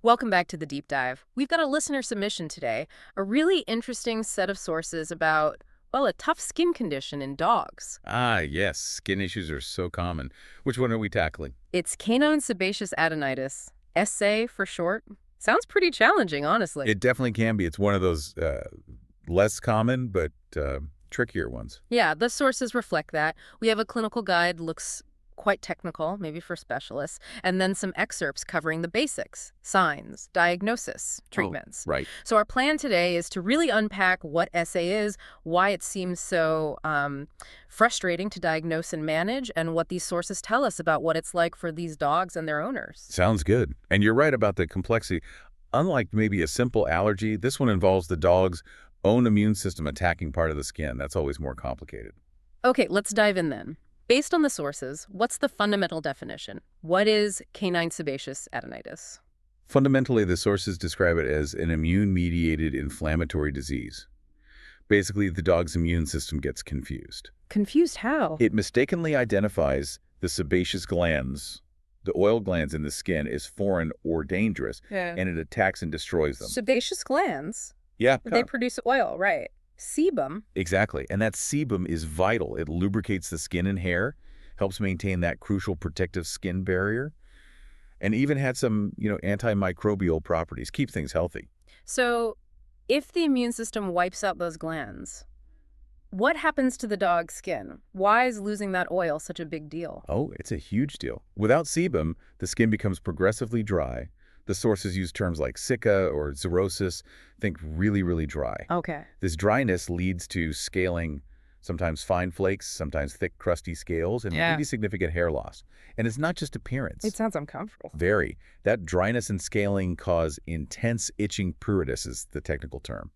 Welcome back to the deep dive. We've got a listener submission today, a really interesting set of sources about, well, a tough skin condition in dogs. Ah, yes, skin issues are so common. Which one are we tackling? It's canine sebaceous adenitis, SA for short. Sounds pretty challenging, honestly. It definitely can be. It's one of those less common but trickier ones. Yeah, the sources reflect that. We have a clinical guide, looks quite technical, maybe for specialists, and then some excerpts covering the basics, signs, diagnosis, Oh, treatments. right. So our plan today is to really unpack what SA is, why it seems so frustrating to diagnose and manage, and what these sources tell us about what it's like for these dogs and their owners. Sounds good. And you're right about the complexity. Unlike maybe a simple allergy, this one involves the dog's own immune system attacking part of the skin. That's always more complicated. Okay, let's dive in then. Based on the sources, what's the fundamental definition? What is canine sebaceous adenitis? Fundamentally, the sources describe it as an immune-mediated inflammatory disease. Basically, the dog's immune system gets confused. Confused how? It mistakenly identifies the sebaceous glands, the oil glands in the skin, as foreign or dangerous, Yeah. and it attacks and destroys them. Sebaceous glands? Yeah, They produce oil, right. Sebum? exactly. And that sebum is vital. It lubricates the skin and hair, helps maintain that crucial protective skin barrier, and even had some, antimicrobial properties, keep things healthy. So, if the immune system wipes out those glands, what happens to the dog's skin? Why is losing that oil such a big deal? Oh, it's a huge deal. Without sebum, the skin becomes progressively dry. The sources use terms like sicca or xerosis. Think really, really dry. Okay. This dryness leads to scaling, sometimes fine flakes, sometimes thick, crusty scales, and Yeah. pretty significant hair loss. And it's not just appearance. It sounds uncomfortable. Very. That dryness and scaling cause intense itching pruritus is the technical term.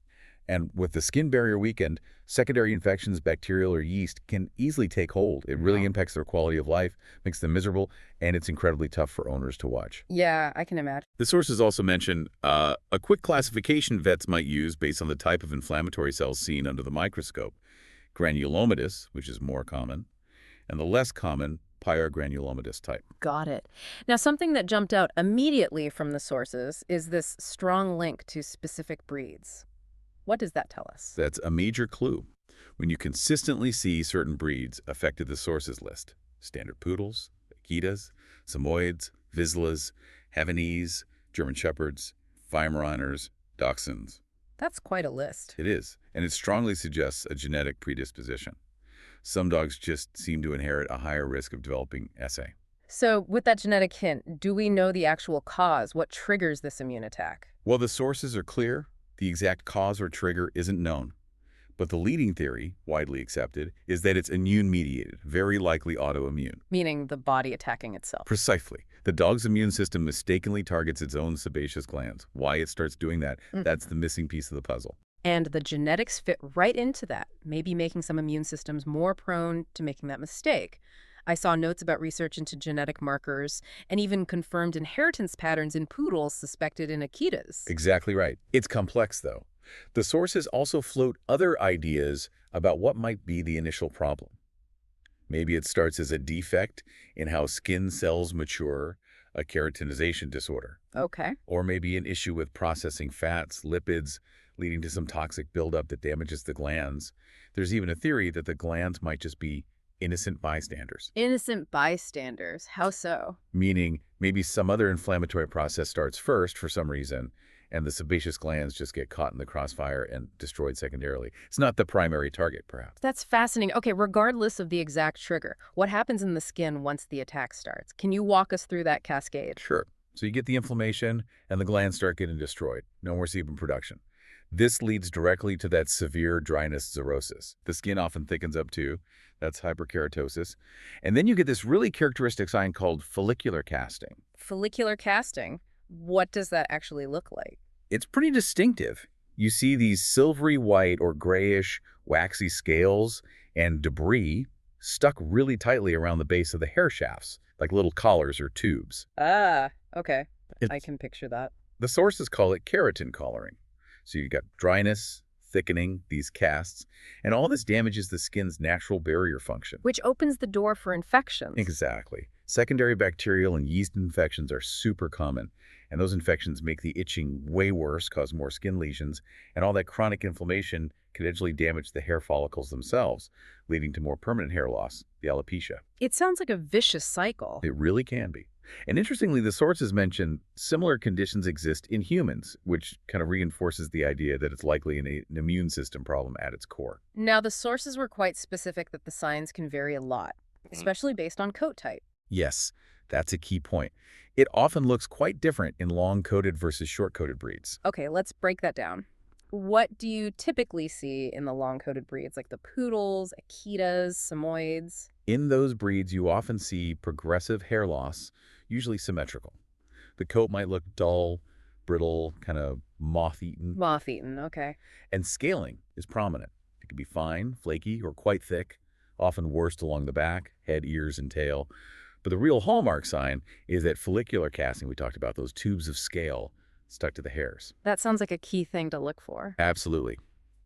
And with the skin barrier weakened, secondary infections, bacterial or yeast, can easily take hold. It really Wow. impacts their quality of life, makes them miserable, and it's incredibly tough for owners to watch. Yeah, I can imagine. The sources also mention a quick classification vets might use based on the type of inflammatory cells seen under the microscope. Granulomatous, which is more common, and the less common pyogranulomatous type. Got it. Now, something that jumped out immediately from the sources is this strong link to specific breeds. What does that tell us? That's a major clue. When you consistently see certain breeds affected the sources list, standard poodles, Akitas, Samoyeds, Vizslas, Havanese, German Shepherds, Weimaraners, Dachshunds. That's quite a list. It is, and it strongly suggests a genetic predisposition. Some dogs just seem to inherit a higher risk of developing SA. So, with that genetic hint, do we know the actual cause? What triggers this immune attack? While the sources are clear, the exact cause or trigger isn't known. But the leading theory, widely accepted, is that it's immune-mediated, very likely autoimmune. Meaning the body attacking itself. Precisely. The dog's immune system mistakenly targets its own sebaceous glands. Why it starts doing that, that's the missing piece of the puzzle. And the genetics fit right into that, maybe making some immune systems more prone to making that mistake. I saw notes about research into genetic markers and even confirmed inheritance patterns in poodles suspected in Akitas. Exactly right. It's complex, though. The sources also float other ideas about what might be the initial problem. Maybe it starts as a defect in how skin cells mature, a keratinization disorder, Okay. or maybe an issue with processing fats, lipids, leading to some toxic buildup that damages the glands. There's even a theory that the glands might just be innocent bystanders, Innocent bystanders. How so? meaning maybe some other inflammatory process starts first for some reason, and the sebaceous glands just get caught in the crossfire and destroyed secondarily. It's not the primary target, perhaps. That's fascinating. Okay, regardless of the exact trigger, what happens in the skin once the attack starts? Can you walk us through that cascade? Sure. So you get the inflammation, and the glands start getting destroyed. No more sebum production. This leads directly to that severe dryness xerosis. The skin often thickens up too. That's hyperkeratosis. And then you get this really characteristic sign called follicular casting. Follicular casting. What does that actually look like? It's pretty distinctive. You see these silvery white or grayish, waxy scales and debris stuck really tightly around the base of the hair shafts, like little collars or tubes. Ah, okay. I It's, can picture that. the sources call it keratin collaring. So you got dryness, thickening, these casts, and all this damages the skin's natural barrier function. Which opens the door for infections. Exactly. Secondary bacterial and yeast infections are super common, And those infections make the itching way worse, cause more skin lesions, and all that chronic inflammation can eventually damage the hair follicles themselves, leading to more permanent hair loss, the alopecia. It sounds like a vicious cycle. It really can be. And interestingly, the sources mention similar conditions exist in humans, which kind of reinforces the idea that it's likely an immune system problem at its core. Now, the sources were quite specific that the signs can vary a lot, especially based on coat type. Yes, that's a key point. It often looks quite different in long-coated versus short-coated breeds. Okay, let's break that down. What do you typically see in the long-coated breeds, like the poodles, Akitas, Samoyeds? In those breeds, you often see progressive hair loss, usually symmetrical. The coat might look dull, brittle, kind of moth-eaten, Moth-eaten, okay. and scaling is prominent. It can be fine, flaky, or quite thick, often worst along the back, head, ears, and tail. But the real hallmark sign is that follicular casting we talked about, those tubes of scale stuck to the hairs. That sounds like a key thing to look for. Absolutely.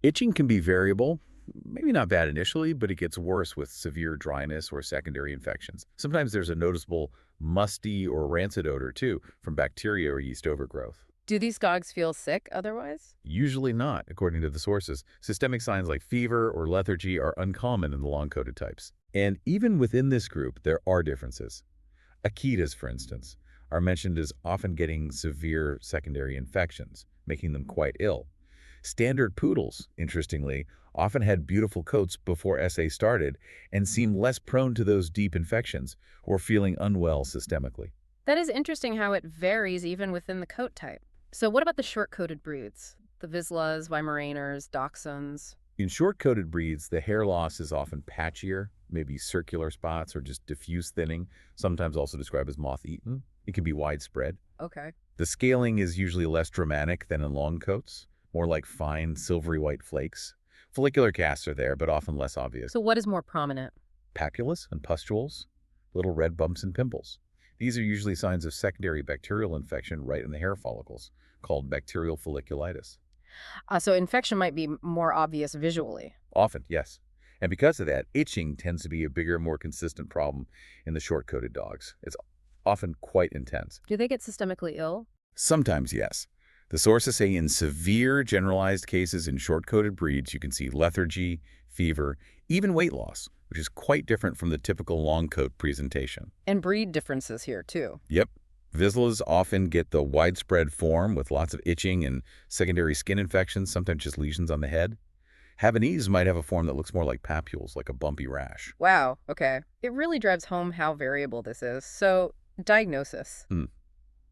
Itching can be variable, maybe not bad initially, but it gets worse with severe dryness or secondary infections. Sometimes there's a noticeable musty or rancid odor, too, from bacteria or yeast overgrowth. Do these dogs feel sick otherwise? Usually not, according to the sources. Systemic signs like fever or lethargy are uncommon in the long-coated types. And even within this group, there are differences. Akitas, for instance, are mentioned as often getting severe secondary infections, making them quite ill. Standard poodles, interestingly, often had beautiful coats before SA started and seem less prone to those deep infections or feeling unwell systemically. That is interesting how it varies even within the coat type. So what about the short-coated breeds? The Vizslas, Weimaraners, Dachshunds? In short-coated breeds, the hair loss is often patchier, maybe circular spots or just diffuse thinning, sometimes also described as moth-eaten. It can be widespread. Okay. The scaling is usually less dramatic than in long coats, more like fine, silvery white flakes. Follicular casts are there, but often less obvious. So what is more prominent? Papules and pustules, little red bumps and pimples. These are usually signs of secondary bacterial infection right in the hair follicles, called bacterial folliculitis. So infection might be more obvious visually. Often, yes. And because of that, itching tends to be a bigger, more consistent problem in the short-coated dogs. It's often quite intense. Do they get systemically ill? Sometimes, yes. The sources say in severe generalized cases in short-coated breeds, you can see lethargy, fever, even weight loss, which is quite different from the typical long coat presentation. And breed differences here, too. Yep. Vizslas often get the widespread form with lots of itching and secondary skin infections, sometimes just lesions on the head. Havanese might have a form that looks more like papules, like a bumpy rash. Wow, okay. It really drives home how variable this is. So, diagnosis.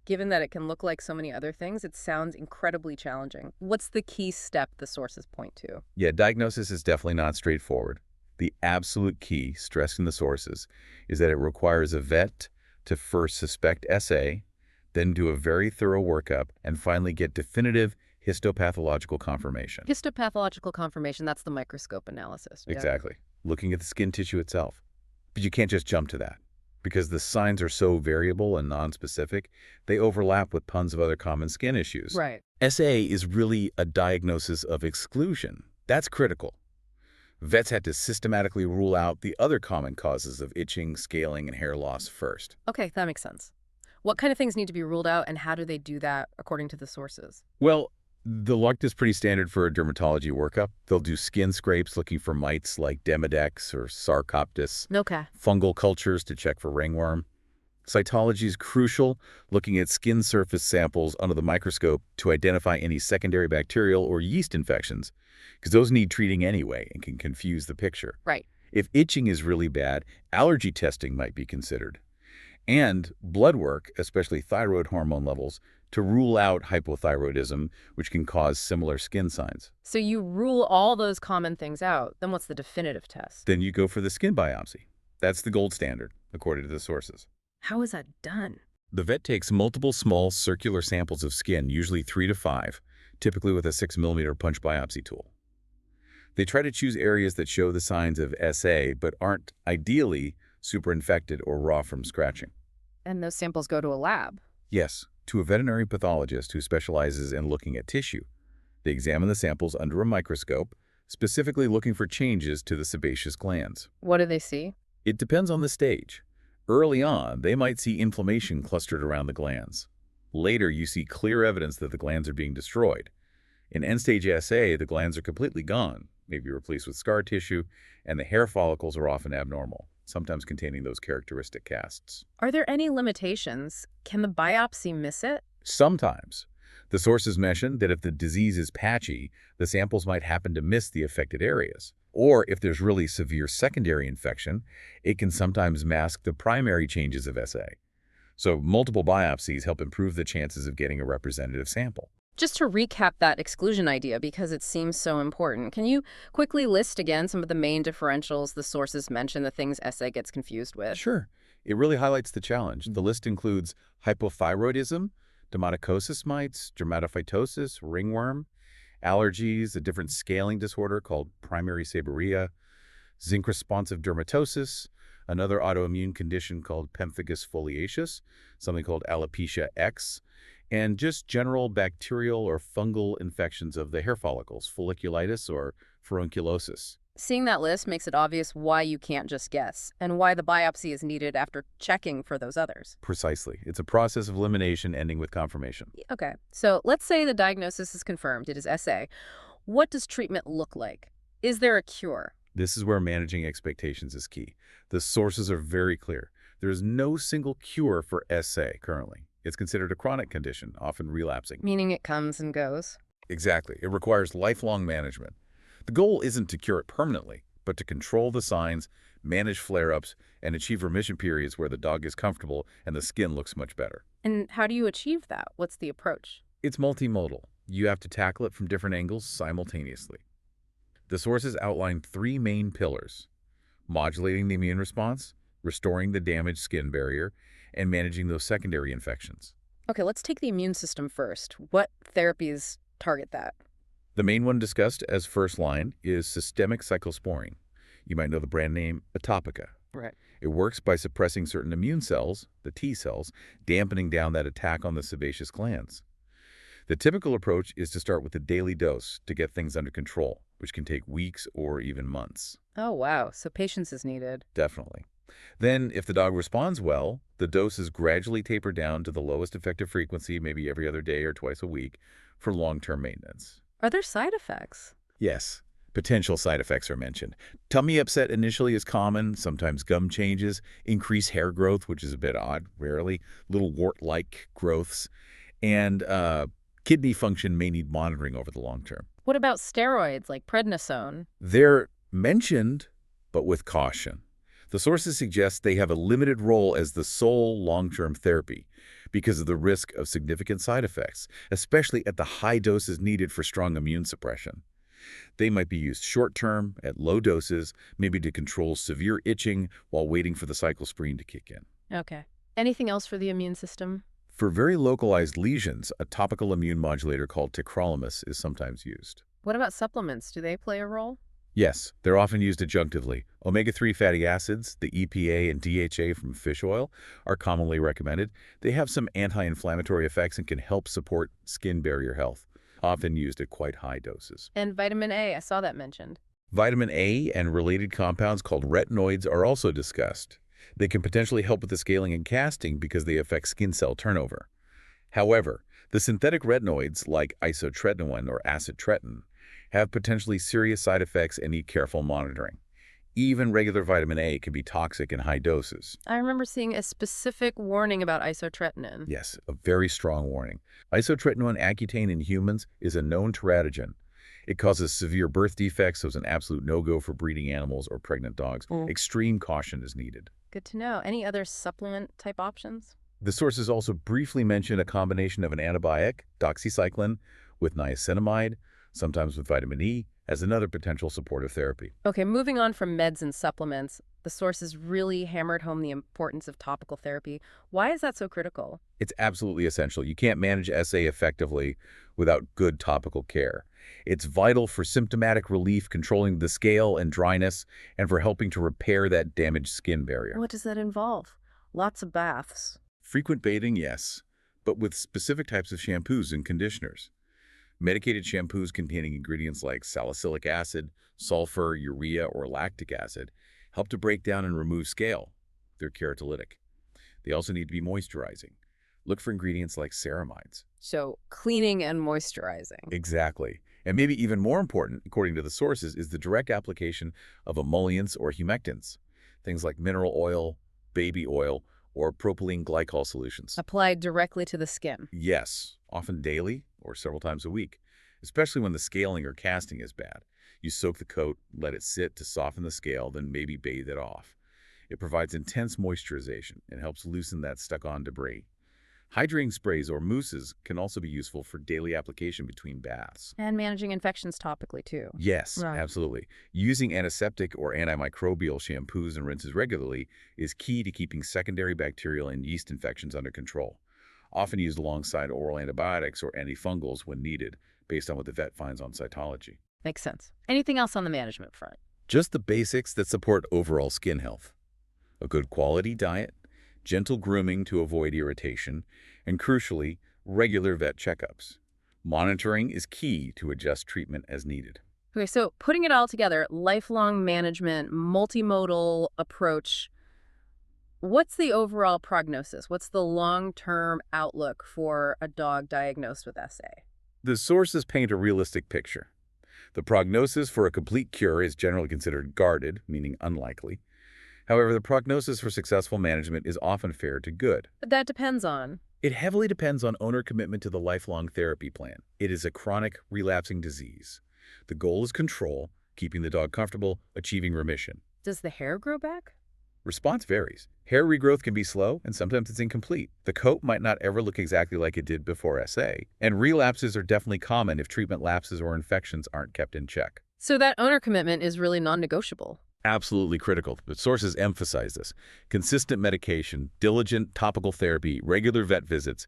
Given that it can look like so many other things, it sounds incredibly challenging. What's the key step the sources point to? Yeah, diagnosis is definitely not straightforward. The absolute key, stressed in the sources, is that it requires a vet to first suspect SA, then do a very thorough workup, and finally get definitive histopathological confirmation. Histopathological confirmation, that's the microscope analysis. Yeah. Exactly. Looking at the skin tissue itself. But you can't just jump to that. Because the signs are so variable and nonspecific, they overlap with tons of other common skin issues. Right. SA is really a diagnosis of exclusion. That's critical. Vets had to systematically rule out the other common causes of itching, scaling, and hair loss first. Okay, that makes sense. What kind of things need to be ruled out, and how do they do that according to the sources? Well, the LUCT is pretty standard for a dermatology workup. They'll do skin scrapes looking for mites like Demodex or Sarcoptes. Okay. Fungal cultures to check for ringworm. Cytology is crucial, looking at skin surface samples under the microscope to identify any secondary bacterial or yeast infections, because those need treating anyway and can confuse the picture. Right. If itching is really bad, allergy testing might be considered. And blood work, especially thyroid hormone levels, to rule out hypothyroidism, which can cause similar skin signs. So you rule all those common things out. Then what's the definitive test? Then you go for the skin biopsy. That's the gold standard, according to the sources. How is that done? The vet takes multiple small circular samples of skin, usually 3 to 5, typically with a 6mm punch biopsy tool. They try to choose areas that show the signs of SA, but aren't ideally superinfected or raw from scratching. And those samples go to a lab? Yes, to a veterinary pathologist who specializes in looking at tissue. They examine the samples under a microscope, specifically looking for changes to the sebaceous glands. What do they see? It depends on the stage. Early on, they might see inflammation clustered around the glands. Later, you see clear evidence that the glands are being destroyed. In end-stage SA, the glands are completely gone, maybe replaced with scar tissue, and the hair follicles are often abnormal, sometimes containing those characteristic casts. Are there any limitations? Can the biopsy miss it? Sometimes. The sources mention that if the disease is patchy, the samples might happen to miss the affected areas. Or if there's really severe secondary infection, it can sometimes mask the primary changes of SA. So multiple biopsies help improve the chances of getting a representative sample. Just to recap that exclusion idea, because it seems so important, can you quickly list again some of the main differentials the sources mention, the things SA gets confused with? Sure. It really highlights the challenge. The list includes hypothyroidism, dermaticosis mites, dermatophytosis, ringworm, allergies, a different scaling disorder called primary seborrhea, zinc-responsive dermatosis, another autoimmune condition called pemphigus foliaceus, something called alopecia X, and just general bacterial or fungal infections of the hair follicles, folliculitis or furunculosis. Seeing that list makes it obvious why you can't just guess, and why the biopsy is needed after checking for those others. Precisely. It's a process of elimination ending with confirmation. Okay, so let's say the diagnosis is confirmed, it is SA. What does treatment look like? Is there a cure? This is where managing expectations is key. The sources are very clear. There is no single cure for SA currently. It's considered a chronic condition, often relapsing. Meaning it comes and goes? Exactly. It requires lifelong management. The goal isn't to cure it permanently, but to control the signs, manage flare-ups, and achieve remission periods where the dog is comfortable and the skin looks much better. And how do you achieve that? What's the approach? It's multimodal. You have to tackle it from different angles simultaneously. The sources outline three main pillars: modulating the immune response, restoring the damaged skin barrier, and managing those secondary infections. Okay, let's take the immune system first. What therapies target that? The main one discussed as first line is systemic cyclosporine. You might know the brand name Atopica. Right. It works by suppressing certain immune cells, the T cells, dampening down that attack on the sebaceous glands. The typical approach is to start with a daily dose to get things under control, which can take weeks or even months. Oh, wow. So patience is needed. Definitely. Then, if the dog responds well, the dose is gradually tapered down to the lowest effective frequency, maybe every other day or twice a week, for long-term maintenance. Are there side effects? Yes, potential side effects are mentioned. Tummy upset initially is common, sometimes gum changes, increased hair growth, which is a bit odd, rarely, little wart-like growths, and kidney function may need monitoring over the long term. What about steroids like prednisone? They're mentioned, but with caution. The sources suggest they have a limited role as the sole long-term therapy because of the risk of significant side effects, especially at the high doses needed for strong immune suppression. They might be used short-term, at low doses, maybe to control severe itching while waiting for the cyclosporine to kick in. Okay. Anything else for the immune system? For very localized lesions, a topical immune modulator called tacrolimus is sometimes used. What about supplements? Do they play a role? Yes, they're often used adjunctively. Omega-3 fatty acids, the EPA and DHA from fish oil, are commonly recommended. They have some anti-inflammatory effects and can help support skin barrier health, often used at quite high doses. And vitamin A, I saw that mentioned. Vitamin A and related compounds called retinoids are also discussed. They can potentially help with the scaling and casting because they affect skin cell turnover. However, the synthetic retinoids like isotretinoin or acitretin have potentially serious side effects and need careful monitoring. Even regular vitamin A can be toxic in high doses. I remember seeing a specific warning about isotretinoin. Yes, a very strong warning. Isotretinoin Accutane in humans is a known teratogen. It causes severe birth defects, so it's an absolute no-go for breeding animals or pregnant dogs. Extreme caution is needed. Good to know. Any other supplement-type options? The sources also briefly mention a combination of an antibiotic, doxycycline, with niacinamide, sometimes with vitamin E, as another potential supportive therapy. Okay, moving on from meds and supplements, the sources really hammered home the importance of topical therapy. Why is that so critical? It's absolutely essential. You can't manage SA effectively without good topical care. It's vital for symptomatic relief, controlling the scale and dryness, and for helping to repair that damaged skin barrier. What does that involve? Lots of baths. Frequent bathing, yes, but with specific types of shampoos and conditioners. Medicated shampoos containing ingredients like salicylic acid, sulfur, urea, or lactic acid help to break down and remove scale. They're keratolytic. They also need to be moisturizing. Look for ingredients like ceramides. So cleaning and moisturizing. Exactly. And maybe even more important, according to the sources, is the direct application of emollients or humectants, things like mineral oil, baby oil, or propylene glycol solutions. Applied directly to the skin. Yes, often daily or several times a week, especially when the scaling or casting is bad. You soak the coat, let it sit to soften the scale, then maybe bathe it off. It provides intense moisturization and helps loosen that stuck-on debris. Hydrating sprays or mousses can also be useful for daily application between baths. And managing infections topically, too. Yes, Right. absolutely. Using antiseptic or antimicrobial shampoos and rinses regularly is key to keeping secondary bacterial and yeast infections under control. Often used alongside oral antibiotics or antifungals when needed, based on what the vet finds on cytology. Makes sense. Anything else on the management front? Just the basics that support overall skin health. A good quality diet, gentle grooming to avoid irritation, and crucially, regular vet checkups. Monitoring is key to adjust treatment as needed. Okay, so putting it all together, lifelong management, multimodal approach. What's the overall prognosis? What's the long-term outlook for a dog diagnosed with SA? The sources paint a realistic picture. The prognosis for a complete cure is generally considered guarded, meaning unlikely. However, the prognosis for successful management is often fair to good. But that depends on. It heavily depends on owner commitment to the lifelong therapy plan. It is a chronic, relapsing disease. The goal is control, keeping the dog comfortable, achieving remission. Does the hair grow back? Response varies. Hair regrowth can be slow, and sometimes it's incomplete. The coat might not ever look exactly like it did before SA, and relapses are definitely common if treatment lapses or infections aren't kept in check. So that owner commitment is really non-negotiable. Absolutely critical, but sources emphasize this. Consistent medication, diligent topical therapy, regular vet visits.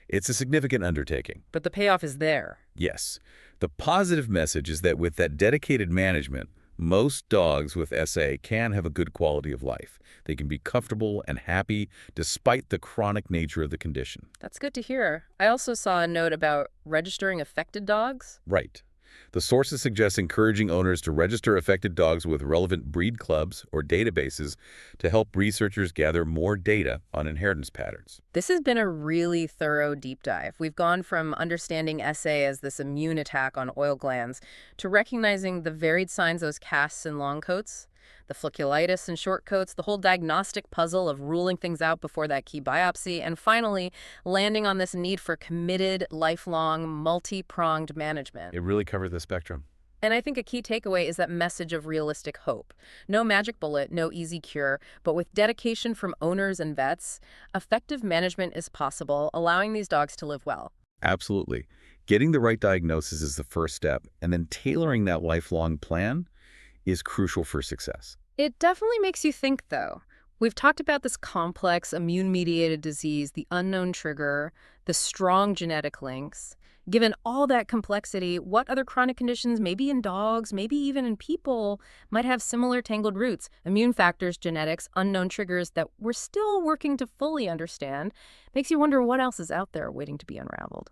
It's a significant undertaking. But the payoff is there. Yes. The positive message is that with that dedicated management, most dogs with SA can have a good quality of life. They can be comfortable and happy despite the chronic nature of the condition. That's good to hear. I also saw a note about registering affected dogs. Right. The sources suggest encouraging owners to register affected dogs with relevant breed clubs or databases to help researchers gather more data on inheritance patterns. This has been a really thorough deep dive. We've gone from understanding SA as this immune attack on oil glands to recognizing the varied signs those casts in long coats, the folliculitis in short coats, the whole diagnostic puzzle of ruling things out before that key biopsy, and finally landing on this need for committed, lifelong, multi-pronged management. It really covered the spectrum. And I think a key takeaway is that message of realistic hope. No magic bullet, no easy cure, but with dedication from owners and vets, effective management is possible, allowing these dogs to live well. Absolutely. Getting the right diagnosis is the first step, and then tailoring that lifelong plan is crucial for success. It definitely makes you think, though. We've talked about this complex immune-mediated disease, the unknown trigger, the strong genetic links. Given all that complexity, what other chronic conditions, maybe in dogs, maybe even in people, might have similar tangled roots? Immune factors, genetics, unknown triggers that we're still working to fully understand. Makes you wonder what else is out there waiting to be unraveled.